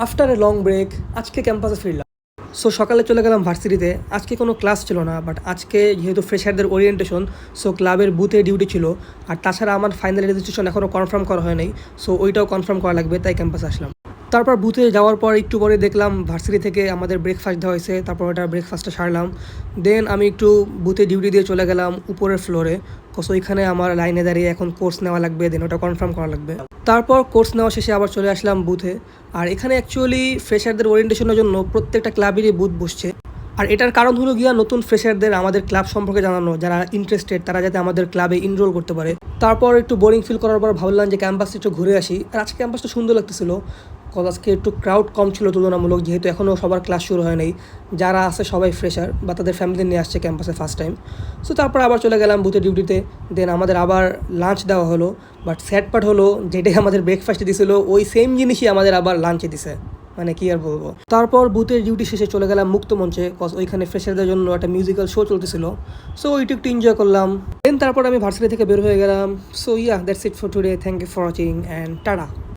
After a long break আজকে ক্যাম্পাসে ফিরলাম। সো সকালে চলে গেলাম ভার্সিটিতে। আজকে কোনো ক্লাস ছিল না, বাট আজকে যেহেতু ফ্রেশারদের ওরিয়েন্টেশন, সো ক্লাবের বুথে ডিউটি ছিল। আর তাছাড়া আমার ফাইনাল রেজিস্ট্রেশন এখনও কনফার্ম করা হয় নাই, সো ওইটাও কনফার্ম করা লাগবে, তাই ক্যাম্পাসে আসলাম। তারপর বুথে যাওয়ার পর একটু পরে দেখলাম ভার্সিটি থেকে আমাদের ব্রেকফাস্ট দেওয়া হয়েছে, তারপর ওটা ব্রেকফাস্টটা সারলাম। দেন আমি একটু বুথে ডিউটি দিয়ে চলে গেলাম উপরের ফ্লোরে, কজ ওইখানে আমার লাইনে দাঁড়িয়ে এখন কোর্স নেওয়া লাগবে, দেন ওটা কনফার্ম করা লাগবে। তারপর কোর্স নেওয়া শেষে আবার চলে আসলাম বুথে। আর এখানে অ্যাকচুয়ালি ফ্রেশারদের ওরিয়েন্টেশনের জন্য প্রত্যেকটা ক্লাবেরই বুথ বসছে। আর এটার কারণ হলো গিয়া নতুন ফ্রেশারদের আমাদের ক্লাব সম্পর্কে জানানো, যারা ইন্টারেস্টেড তারা যাতে আমাদের ক্লাবে ইনরোল করতে পারে। তারপর একটু বোরিং ফিল করার পর ভাবলাম যে ক্যাম্পাসে একটু ঘুরে আসি। আর আজকে ক্যাম্পাসটা সুন্দর লাগতেছিল, কজ আজকে একটু ক্রাউড কম ছিল তুলনামূলক, যেহেতু এখনও সবার ক্লাস শুরু হয় নাই। যারা আছে সবাই ফ্রেশার বা তাদের ফ্যামিলি নিয়ে আসছে ক্যাম্পাসে ফার্স্ট টাইম। সো তারপর আবার চলে গেলাম বুথে ডিউটিতে। দেন আমাদের আবার লাঞ্চ দেওয়া হলো, বাট স্যাড পার্ট হলো যেটাই আমাদের ব্রেকফাস্টে দিয়েছিল ওই সেম জিনিসই আমাদের আবার লাঞ্চে দিছে, মানে কি আর বলবো। তারপর বুথের ডিউটি শেষে চলে গেলাম মুক্ত মঞ্চে, কজ ওইখানে ফ্রেশারদের জন্য একটা মিউজিক্যাল শো চলতেছিল। সো ওইটা একটু এনজয় করলাম। দেন তারপর আমি ভার্সিটি থেকে বের হয়ে গেলাম। So yeah, that's it for today. Thank you for watching and tata.